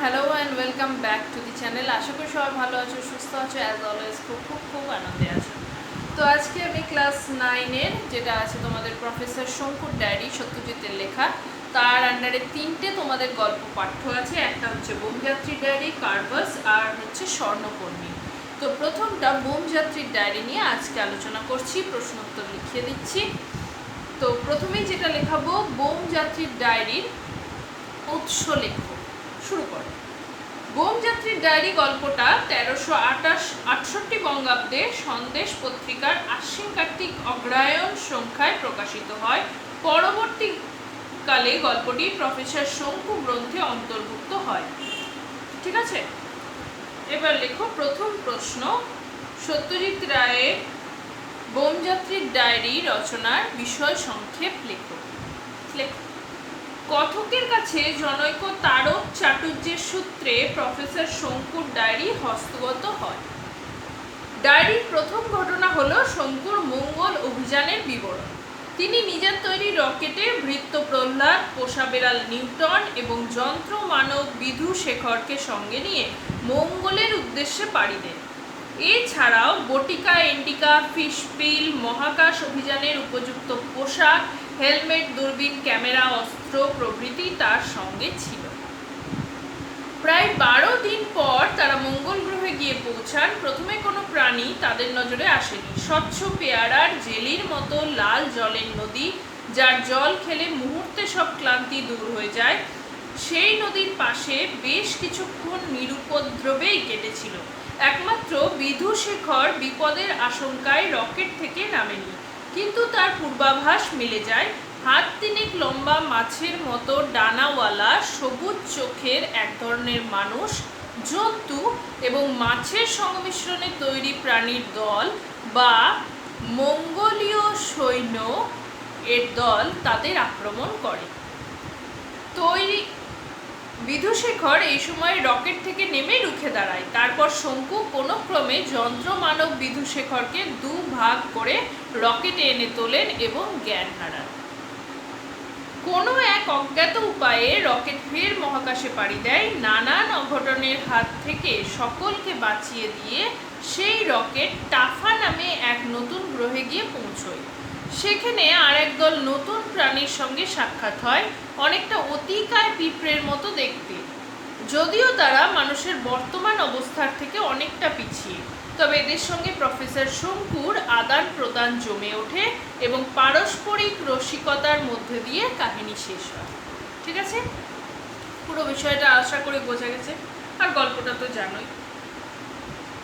hello and welcome back to the channel. আশা করি সবাই ভালো আছো, সুস্থ আছো, অ্যাজ অলওয়েজ খুব আনন্দে আছো। তো আজকে আমি ক্লাস 9-এর যেটা আছে তোমাদের প্রফেসর শঙ্কুর ডায়েরি, সত্যজিতের লেখা, তার আন্ডারে 3টে তোমাদের গল্প পাঠ্য আছে। একটা হচ্ছে বোমযাত্রীর ডায়েরি, কার্বাস, আর হচ্ছে স্বর্ণকর্মী। তো প্রথমটা বোমযাত্রীর ডায়েরি নিয়ে আজকে আলোচনা করছি, প্রশ্নোত্তর লিখিয়ে দিচ্ছি। তো প্রথমেই যেটা লেখাবো, বোমযাত্রীর ডায়েরির উৎস লেখো। শুরু করো। বোমযাত্রীর ডায়েরি গল্পটা 1368 বঙ্গাব্দে সন্দেশ পত্রিকার আশ্বিন কার্তিক অগ্রহায়ণ সংখ্যায় প্রকাশিত হয়। পরবর্তীকালে গল্পটি প্রফেসর শঙ্কু গ্রন্থে অন্তর্ভুক্ত হয়। ঠিক আছে, এবার লেখো প্রথম প্রশ্ন। সত্যজিৎ রায়ের বোমযাত্রীর ডায়েরি রচনার বিষয় সংক্ষেপ লেখো। কথকের কাছে জনৈক তারক চাটুর্যের সূত্রে প্রফেসর শঙ্কুর ডায়েরি হস্তগত হয়। ডায়েরির প্রথম ঘটনা হলো শঙ্কুর মঙ্গল অভিযানের বিবরণ। তিনি নিজের তৈরি রকেটে ভৃত্য প্রহ্লাদ, পোষা বেড়াল নিউটন এবং যন্ত্র মানব বিধু শেখরকে সঙ্গে নিয়ে মঙ্গলের উদ্দেশ্যে পাড়ি দেন। এছাড়াও বটিকা, এন্ডিকা, ফিশবিল, মহাকাশ অভিযানের উপযুক্ত পোশাক, হেলমেট, দূরবীন, ক্যামেরা, অস্ত্র প্রভৃতি তার সঙ্গে ছিল। প্রায় 12 দিন পর তারা মঙ্গল গ্রহে গিয়ে পৌঁছান। প্রথমে কোনো প্রাণী তাদের নজরে আসেনি। স্বচ্ছ পেয়ারার জেলির মতো লাল জলের নদী, যার জল খেলে মুহূর্তে সব ক্লান্তি দূর হয়ে যায়, সেই নদীর পাশে বেশ কিছুক্ষণ নিরুপদ্রবেই কেটেছিল। একমাত্র বিধুশেখর বিপদের আশঙ্কায় রকেট থেকে নামেনি, কিন্তু তার পূর্বাভাস মিলে যায়। হাত তিনেক লম্বা মাছের মতো ডানাওয়ালা সবুজ চোখের এক ধরনের মানুষ, জন্তু এবং মাছের সংমিশ্রণে তৈরি প্রাণীর দল বা মঙ্গলীয় সৈন্য এর দল তাদের আক্রমণ করে। বিধুশেখর এই সময় রকেট থেকে নেমে রুখে দাঁড়ায়। তারপর শঙ্কু কোনো ক্রমে যন্ত্র মানব বিধুশেখরকে 2 ভাগ করে রকেটে এনে তোলেন এবং জ্ঞান হারান। কোনো এক অজ্ঞাত উপায়ে রকেট ফের মহাকাশে পাড়ি দেয়। নানান অঘটনের হাত থেকে সকলকে বাঁচিয়ে দিয়ে সেই রকেট টাফা নামে এক নতুন গ্রহে গিয়ে পৌঁছয়। সেখানে আর একদল নতুন প্রাণীর সঙ্গে সাক্ষাৎ হয়, অনেকটা অতিকায় পিঁপড়ের মতো দেখতে, যদিও তারা মানুষের বর্তমান অবস্থার থেকে অনেকটা পিছিয়ে। তবে এদের সঙ্গে প্রফেসর শঙ্কুর আদান প্রদান জমে ওঠে এবং পারস্পরিক রসিকতার মধ্যে দিয়ে কাহিনী শেষ হয়। ঠিক আছে, পুরো বিষয়টা আশা করে বোঝা গেছে, আর গল্পটা তো জানোই।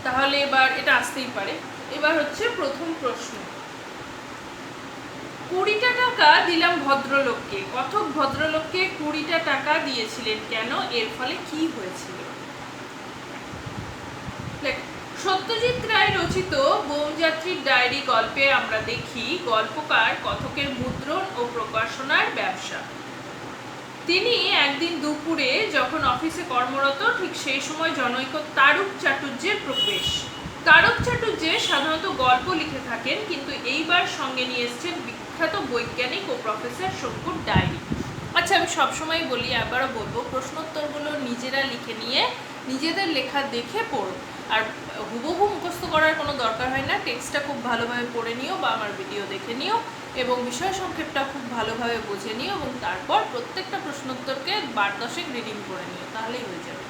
তাহলে এবার এটা আসতেই পারে। এবার হচ্ছে প্রথম প্রশ্ন। 20টা টাকা দিলাম ভদ্রলোককে। কথক ভদ্রলোককে 20টা টাকা দিয়েছিলেন কেন? এর ফলে কি হয়েছিল? সত্যজিৎ রায় রচিত বোমযাত্রীর ডায়েরি গল্পে আমরা দেখি গল্পকার কথকের মুদ্রণ ও প্রকাশনার ব্যবসা। তিনি একদিন দুপুরে যখন অফিসে কর্মরত, ঠিক সেই সময় জনৈক তারক চাটুর্যের প্রবেশ। তারক চাটুর্য সাধারণত গল্প লিখে থাকেন, কিন্তু এইবার সঙ্গে নিয়ে এসেছেন বিখ্যাত বৈজ্ঞানিক ও প্রফেসর শঙ্কুর ডায়েরি। আচ্ছা, আমি সবসময় বলি, আবারও বলবো, প্রশ্নোত্তরগুলো নিজেরা লিখে নিয়ে নিজেদের লেখা দেখে পড়ো। আর হুবহু মুখস্থ করার কোনো দরকার হয় না। টেক্সটটা খুব ভালোভাবে পড়ে নিও বা আমার ভিডিও দেখে নিও এবং বিষয় সংক্ষেপটা খুব ভালোভাবে বুঝে নিও এবং তারপর প্রত্যেকটা প্রশ্নোত্তরকে 12-10 রিডিং করে নিও, তাহলেই হয়ে যাবে।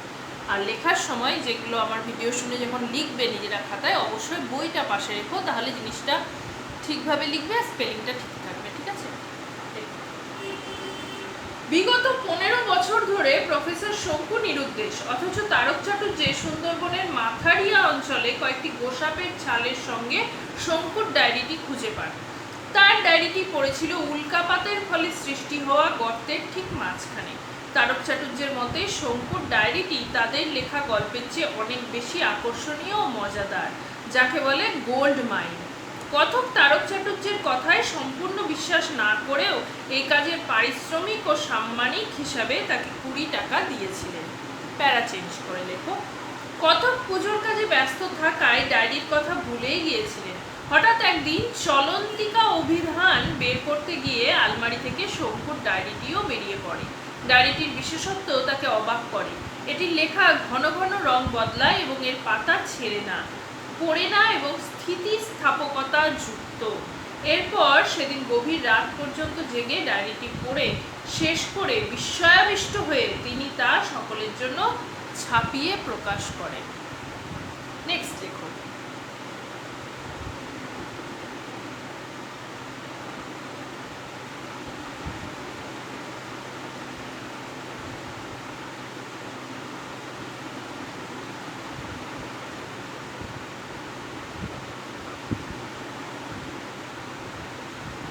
আর লেখার সময় যেগুলো আমার ভিডিও শুনে যখন লিখবে নিজেরা খাতায়, অবশ্যই বইটা পাশে রেখো, তাহলে জিনিসটা ঠিকভাবে লিখবে, স্পেলিংটা ঠিক থাকবে। ঠিক আছে। বিগত 15 বছর ধরে প্রফেসর শঙ্কু নিরুদ্দেশ, অথচ তারক চাটুর্যে সুন্দরবনের মাথারিয়া অঞ্চলে কয়েকটি গোসাপের ছালের সঙ্গে শঙ্কুর ডায়েরিটি খুঁজে পান। তার ডায়েরিটি পড়েছিল উল্কাপাতের ফলে সৃষ্টি হওয়া গর্তের ঠিক মাঝখানে। তারক চাটুর্যের মতে শঙ্কুর ডায়েরিটি তাদের লেখা গল্পের চেয়ে অনেক বেশি আকর্ষণীয় ও মজাদার, যাকে বলে গোল্ড মাইন। কথক তারক চাটুর্যের কথায় সম্পূর্ণ বিশ্বাস না করেও এই কাজের পারিশ্রমিক ও সাম্মানিক হিসাবে তাকে 20 টাকা দিয়েছিলেন। প্যারা চেঞ্জ করে লেখো। কথক পুজোর কাজে ব্যস্ত থাকায় ডায়েরির কথা ভুলেই গিয়েছিলেন। হঠাৎ একদিন চলন্তিকা অভিধান বের করতে গিয়ে আলমারি থেকে শঙ্কুর ডায়েরিটিও বেরিয়ে পড়ে। ডায়েরিটির বিশেষত্ব তাকে অবাক করে। এটির লেখা ঘন ঘন রং বদলায় এবং এর পাতা পড়ে না এবং স্থিতিস্থাপকতা যুক্ত। এরপর সেদিন গভীর রাত পর্যন্ত জেগে ডায়েরিটি পড়ে শেষ করে বিস্ময়াবিষ্ট হয়ে তিনি তা সকলের জন্য ছাপিয়ে প্রকাশ করেন। নেক্সট দেখো।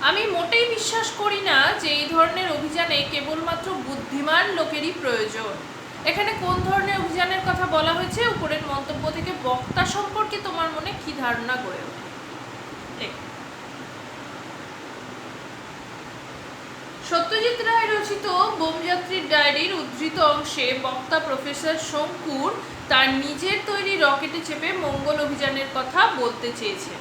আমি মোটেই বিশ্বাস করি না যে এই ধরনের অভিযানে কেবলমাত্র বুদ্ধিমান লোকেরই প্রয়োজন। এখানে কোন ধরনের অভিযানের কথা বলা হয়েছে? উপরের মন্তব্য থেকে বক্তা সম্পর্কে তোমার মনে কি ধারণা গড়ে ওঠে? সত্যজিৎ রায় রচিত বোমযাত্রীর ডায়েরির উদ্ধৃত অংশে বক্তা প্রফেসর শঙ্কুর তার নিজের তৈরি রকেটে চেপে মঙ্গল অভিযানের কথা বলতে চেয়েছেন।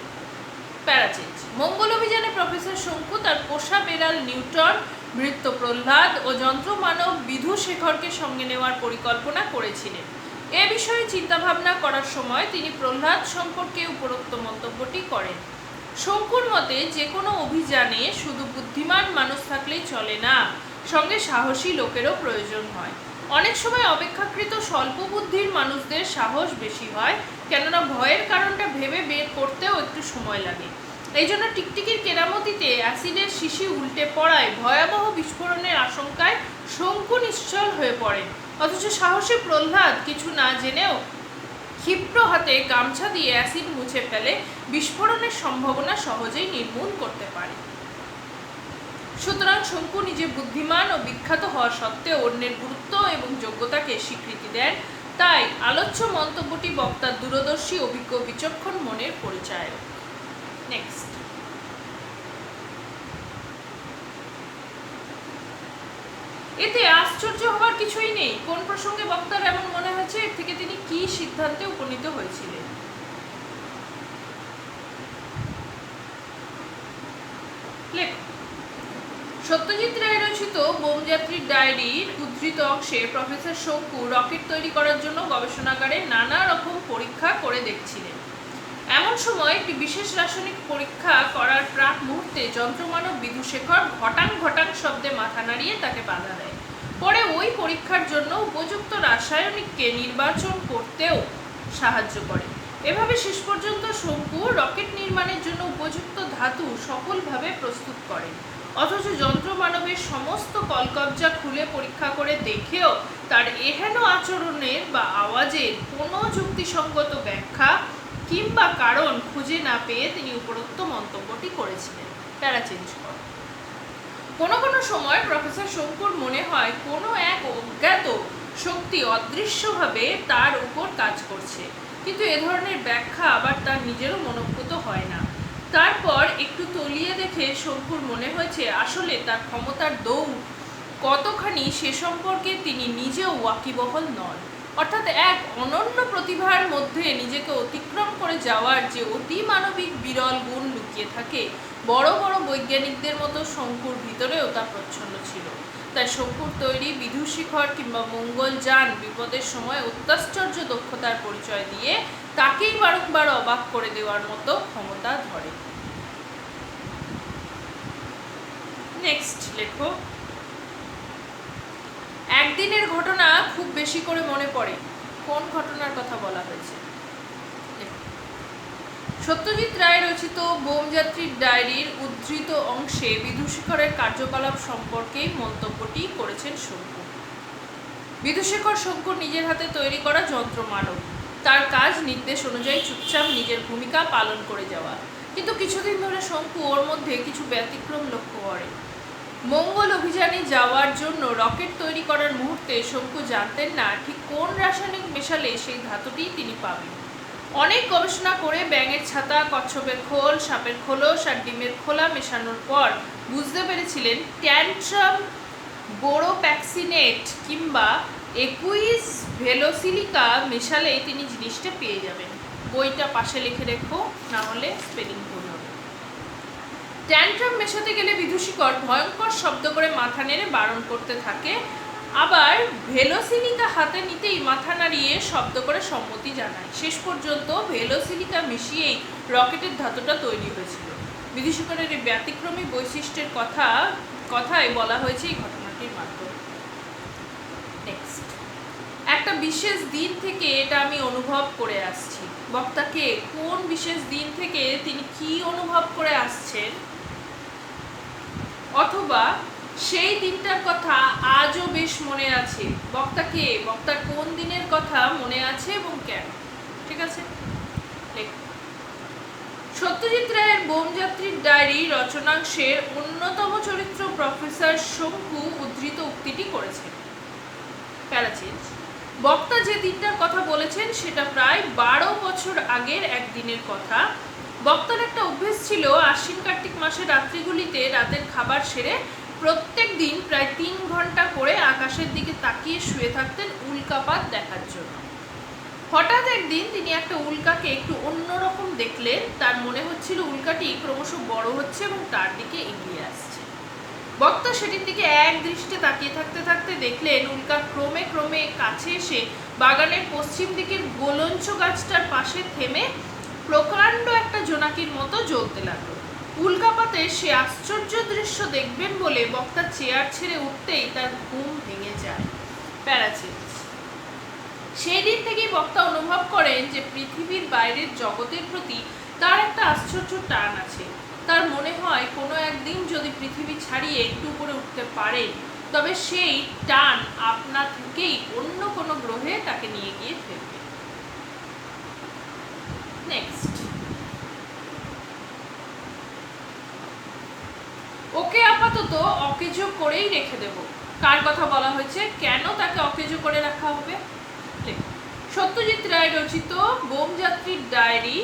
প্যারাচেঞ্জ। মঙ্গল অভিযানে প্রফেসর শঙ্কু তার পোষা বেড়াল নিউটন, ভৃত্য প্রহ্লাদ ও যন্ত্রমানব বিধুশেখরকে সঙ্গে নেওয়ার পরিকল্পনা করেছিলেন। এ বিষয়ে চিন্তাভাবনা করার সময় তিনি প্রহ্লাদ সম্পর্কে উপরোক্ত মন্তব্যটি করেন। শঙ্কুর মতে যে কোনো অভিযানে শুধু বুদ্ধিমান মানুষ থাকলেই চলে না, সঙ্গে সাহসী লোকেরও প্রয়োজন হয়। অনেক সময় অপেক্ষাকৃত স্বল্প বুদ্ধির মানুষদের সাহস বেশি হয়, কেননা ভয়ের কারণটা ভেবে বের করতেও একটু সময় লাগে। এই জন্য টিকটিকির কেরামতিতে অ্যাসিডের শিশি উল্টে পড়ায় ভয়াবহ বিস্ফোরণের আশঙ্কায় শঙ্কু নিশ্চল হয়ে পড়েন। অথচ সাহসী প্রহ্লাদ কিছু না জেনেও ক্ষিপ্র হাতে গামছা দিয়ে অ্যাসিড মুছে ফেলে বিস্ফোরণের সম্ভাবনা সহজেই নির্মূল করতে পারে। সুতরাং শঙ্কু নিজে বুদ্ধিমান ও বিখ্যাত হওয়া সত্ত্বেও অন্যের গুরুত্ব এবং যোগ্যতাকে স্বীকৃতি দেন। তাই আলোচ্য মন্তব্যটি বক্তার দূরদর্শী, অভিজ্ঞ, বিচক্ষণ মনের পরিচায়ক। নেক্সট। এতে আশ্চর্য হওয়ার কিছুই নেই। কোন প্রসঙ্গে বক্তার এমন মনে হয়েছে, এর থেকে তিনি কি সিদ্ধান্তে উপনীত হয়েছিলেন? সত্যজিৎ রায় রচিত বোমযাত্রীর ডায়েরির উদ্ধৃত অংশে প্রফেসর শঙ্কু রকেট তৈরি করার জন্য গবেষণাগারে নানা রকম পরীক্ষা করে দেখছিলেন। এমন সময় একটি বিশেষ রাসায়নিক পরীক্ষা করার প্রাক মুহূর্তে যন্ত্রমানব বিধুশেখর ঘটাং ঘটাং শব্দে মাথা নাড়িয়ে তাকে বাধা দেয়। পরে ওই পরীক্ষার জন্য উপযুক্ত রাসায়নিককে নির্বাচন করতেও সাহায্য করে। এভাবে শেষ পর্যন্ত শঙ্কু রকেট নির্মাণের জন্য উপযুক্ত ধাতু সফলভাবে প্রস্তুত করেন। অথচ যন্ত্রমানবের সমস্ত কলকবজা খুলে পরীক্ষা করে দেখেও তার এহেন আচরণের বা আওয়াজের কোনো যুক্তিসঙ্গত ব্যাখ্যা কিংবা কারণ খুঁজে না পেয়ে তিনি উপরোক্ত মন্তব্যটি করেছিলেন। প্যারাচেঞ্জ কর। কোনো কোনো সময় প্রফেসর শঙ্কুর মনে হয় কোনো এক অজ্ঞাত শক্তি অদৃশ্যভাবে তার উপর কাজ করছে, কিন্তু এ ধরনের ব্যাখ্যা আবার তার নিজেরও মনোভূত হয় না। তারপর একটু তলিয়ে দেখে শঙ্কুর মনে হয়েছে আসলে তার ক্ষমতার দৌড় কতখানি সে সম্পর্কে তিনি নিজেও ওয়াকিবহল নন। অর্থাৎ এক অনন্য প্রতিভার মধ্যে নিজেকে অতিক্রম করে যাওয়ার যে অতি মানবিক বিরল গুণ লুকিয়ে থাকে, বড় বড় বৈজ্ঞানিকদের মতো শঙ্কুর ভিতরেও তা প্রচ্ছন্ন ছিল। তাই শঙ্কুর তৈরি বিধুশিখর কিংবা মঙ্গলযান বিপদের সময় অত্যাশ্চর্য দক্ষতার পরিচয় দিয়ে তাকেই বারংবার অবাক করে দেওয়ার মতো ক্ষমতা ধরে। নেক্সট লেখো। একদিনের ঘটনা খুব বেশি করে মনে পড়ে। কোন ঘটনার কথা বলা হয়েছে? সত্যজিৎ রায় রচিত বোমযাত্রীর ডায়েরির উদ্ধৃত অংশে বিধুশেখরের কার্যকলাপ সম্পর্কেই মন্তব্যটি করেছেন শঙ্কু। বিধুশেখর শঙ্কুর নিজের হাতে তৈরি করা যন্ত্রমানব। তার কাজ নির্দেশ অনুযায়ী চুপচাপ নিজের ভূমিকা পালন করে যাওয়া। কিন্তু কিছুদিন ধরে শঙ্কু ওর মধ্যে কিছু ব্যতিক্রম লক্ষ্য করে। মঙ্গল অভিযানে যাওয়ার জন্য রকেট তৈরি করার মুহূর্তে শঙ্কু জানতেন না ঠিক কোন রাসায়নিক মেশালে সেই ধাতুটি তিনি পাবেন। অনেক গবেষণা করে ব্যাঙের ছাতা, কচ্ছপের খোল, সাপের খোলস আর ডিমের খোলা মেশানোর পর বুঝতে পেরেছিলেন ট্যান্ট্রাম বোরোপ্যাক্সিনেট কিংবা একুইস ভেলোসিলিকা মেশালেই তিনি জিনিসটা পেয়ে যাবেন। বইটা পাশে লিখে রেখো, না হলে স্পেলিং ভুল হবে। ট্যান্ট্রাম মেশাতে গেলে বিধুশিখর ভয়ঙ্কর শব্দ করে মাথা নেড়ে বারণ করতে থাকে আবার ভেলোসিলিকা হাতে নিতেই মাথা নাড়িয়ে শব্দ করে সম্মতি জানায়। শেষ পর্যন্ত ভেলোসিলিকা মিশিয়েই রকেটের ধাতুটা তৈরি হয়েছিল। বিদূষকের এই ব্যতিক্রমী বৈশিষ্ট্যের কথাই বলা হয়েছে এই ঘটনাটির মাধ্যমে। নেক্সট, একটা বিশেষ দিন থেকে এটা আমি অনুভব করে আসছি। বক্তাকে কোন বিশেষ দিন থেকে তিনি কি অনুভব করে আসছেন, অথবা সেই দিনটার কথা আজও বেশ মনে আছে। বক্তাকে, বক্তার কোন দিনের কথা মনে আছে এবং কেন? ঠিক আছে, সত্যজিৎ রায়ের বোমযাত্রীর ডায়েরি রচনাংশের অন্যতম চরিত্র প্রফেসর শঙ্কু উদ্ধৃত উক্তিটি করেছেন। প্যারাচিজ, বক্তা যে দিনটার কথা বলেছেন সেটা প্রায় 12 বছর আগের একদিনের কথা। বক্তার একটা অভ্যেস ছিল আশ্বিন কার্তিক মাসের রাত্রিগুলিতে রাতের খাবার সেরে প্রত্যেক দিন প্রায় 3 ঘন্টা করে আকাশের দিকে তাকিয়ে শুয়ে থাকতেন উল্কাপাত দেখার জন্য। হঠাৎ একদিন তিনি একটা উল্কাকে একটু অন্যরকম দেখলেন। তার মনে হচ্ছিল উল্কাটি ক্রমশ বড় হচ্ছে এবং তার দিকে এগিয়ে আসছে। বক্তা সেটির দিকে এক দৃষ্টে তাকিয়ে থাকতে থাকতে দেখলেন উল্কা ক্রমে ক্রমে কাছে এসে বাগানের পশ্চিম দিকের গোলঞ্চ গাছটার পাশে থেমে প্রকাণ্ড একটা জোনাকির মতো জ্বলতে লাগলো। উল্কাপাতে সে আশ্চর্য দৃশ্য দেখবেন বলে বক্তা চেয়ার ছেড়ে উঠতেই তার ঘুম ভেঙে যায়। প্যারাচিজ, সেই দিন থেকেই বক্তা অনুভব করেন যে পৃথিবীর বাইরের জগতের প্রতি তার একটা আশ্চর্য টান আছে। তার মনে হয় কোনো একদিন যদি পৃথিবী ছাড়িয়ে একটু উপরে উঠতে পারে তবে সেই টান আপনা থেকেই অন্য কোনো গ্রহে তাকে নিয়ে গিয়ে ফেলবে। নেক্সট, ওকে আপাতত অকেজো করেই রেখে দেব। কার কথা বলা হয়েছে, কেন তাকে অকেজো করে রাখা হবে? সত্যজিৎ রায় রচিত বোমযাত্রীর ডায়েরি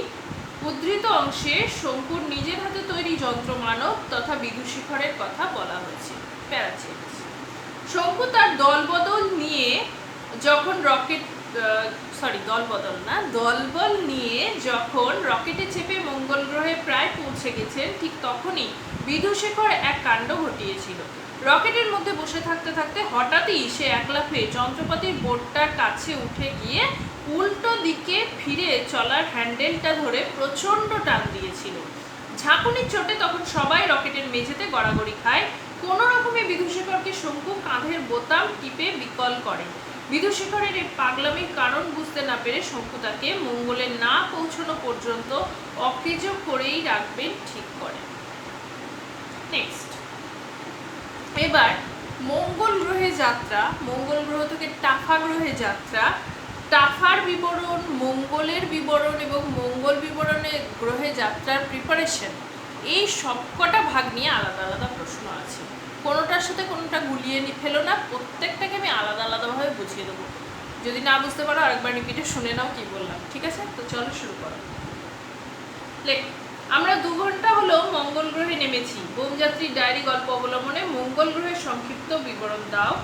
উদ্ধৃত অংশে শঙ্কুর নিজের হাতে তৈরি যন্ত্রমানব তথা বিদূষিখরের কথা বলা হয়েছে। প্যারাচিজ, শঙ্কু তার দলবল নিয়ে যখন রকেটে চেপে মঙ্গল গ্রহে প্রায় পৌঁছে গেছেন, ঠিক তখনই বিদূষিখর এক কাণ্ড ঘটিয়েছিল। রকেটের মধ্যে বসে থাকতে থাকতে হঠাৎই সে এক লাফে যন্ত্রপাতির বোর্ডটার কাছে উঠে গিয়ে উল্টো দিকে ফিরে চলার হ্যান্ডেলটা ধরে প্রচণ্ড টান দিয়েছিল। ঝাঁকুনির চোটে তখন সবাই রকেটের মেঝেতে গড়াগড়ি খায়। কোনো রকমে বিদূষিখরকে শঙ্কু কাঁধের বোতাম টিপে বিকল করে। বিদূষিখরের এই পাগলামির কারণ বুঝতে না পেরে শঙ্কু তাকে মঙ্গলে না পৌঁছানো পর্যন্ত অকেজো করেই রাখবেন ঠিক করে। নেক্সট, এবার মঙ্গল গ্রহে যাত্রা, মঙ্গল গ্রহ থেকে টাফা গ্রহে যাত্রা, টাফার বিবরণ, মঙ্গলের বিবরণ এবং মঙ্গল বিবরণে গ্রহে যাত্রার প্রিপারেশন, এই সবকটা ভাগ নিয়ে আলাদা আলাদা প্রশ্ন আছে। কোনোটার সাথে কোনোটা গুলিয়ে ফেলো না, প্রত্যেকটাকে আমি আলাদা আলাদাভাবে বুঝিয়ে দেবো। যদি না বুঝতে পারো আরেকবার রিপিটে শুনে নাও কি বললাম, ঠিক আছে? তো চলো শুরু করো। আমরা 2 ঘন্টা হলো মঙ্গল গ্রহে নেমেছি। বোমযাত্রীর ডায়েরি গল্প অবলম্বনে মঙ্গল গ্রহের সংক্ষিপ্ত বিবরণ দাও,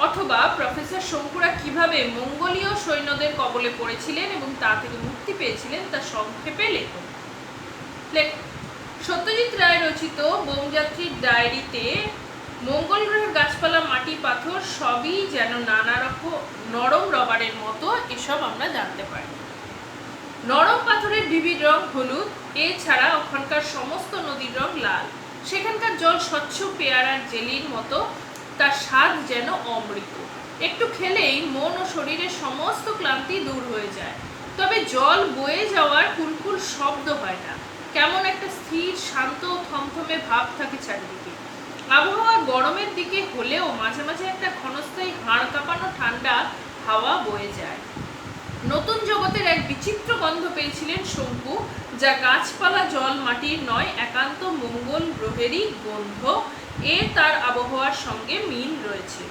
অথবা প্রফেসর শঙ্কুরা কিভাবে মঙ্গলীয় সৈন্যদের কবলে পড়েছিলেন এবং তা থেকে মুক্তি পেয়েছিলেন তা সংক্ষেপে লেখো। সত্যজিৎ রায় রচিত বোমযাত্রীর ডায়েরিতে মঙ্গল গ্রহের গাছপালা, মাটি, পাথর সবই যেন নানা রকম নরম রবারের মতো, এসব আমরা জানতে পারি। নরম পাথরের বিবিধ রং হলুদ, এছাড়া ওখানকার সমস্ত নদীর রং লাল। সেখানকার জল স্বচ্ছ পেয়ারার জেলির মতো, তার স্বাদ যেন অমৃত। একটু খেলেই মন ও শরীরের সমস্ত ক্লান্তি দূর হয়ে যায়। তবে জল বয়ে যাওয়ার কুলকুল শব্দ হয় না, কেমন একটা স্থির শান্ত থমথমে ভাব থাকে চারিদিকে। আবহাওয়া গরমের দিকে হলেও মাঝে মাঝে একটা ক্ষণস্থায়ী হাড় কাঁপানো ঠান্ডা হাওয়া বয়ে যায়। নতুন জগতের এক বিচিত্র গন্ধ পেয়েছিলেন শঙ্কু, যা গাছপালা, জল, মাটির নয়, একান্ত মঙ্গল গ্রহেরই গন্ধ। তার আবহাওয়ার সঙ্গে মিল রয়েছে।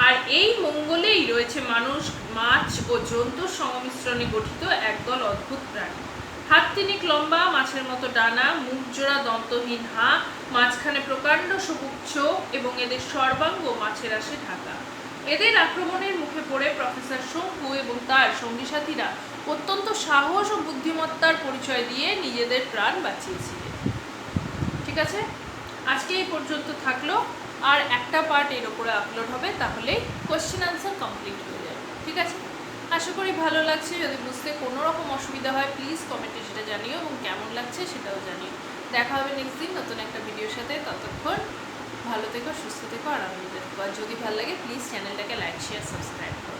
আর এই মঙ্গলেই রয়েছে মানুষ, মাছ ও জন্তুর সংমিশ্রণে গঠিত একদল অদ্ভুত প্রাণী। হাত 3 লম্বা, মাছের মতো ডানা, মুখ জোড়া দন্তহীন হাঁ, মাঝখানে প্রকাণ্ড সবুজ চোখ এবং এদের সর্বাঙ্গ মাছের আশে ঢাকা। এদের আক্রমণের মুখে পড়ে প্রফেসর শঙ্কু এবং তার সঙ্গী সাথীরা অত্যন্ত সাহস ও বুদ্ধিমত্তার পরিচয় দিয়ে নিজেদের প্রাণ বাঁচিয়েছিলেন। ঠিক আছে, আজকে এই পর্যন্ত থাকলো। আর একটা পার্ট এর ওপরে আপলোড হবে, তাহলে কোশ্চেন আনসার কমপ্লিট হয়ে যাবে। ঠিক আছে, আশা করি ভালো লাগছে। যদি বুঝতে কোনো রকম অসুবিধা হয় প্লিজ কমেন্টে সেটা জানিও, এবং কেমন লাগছে সেটাও জানিও। দেখা হবে নেক্সট দিন নতুন একটা ভিডিওর সাথে। ততক্ষণ ভালো থেকো, সুস্থ থেকো, আরামে থেকো। আর যদি ভালো লাগে প্লিজ চ্যানেলটাকে লাইক, শেয়ার, সাবস্ক্রাইব করো।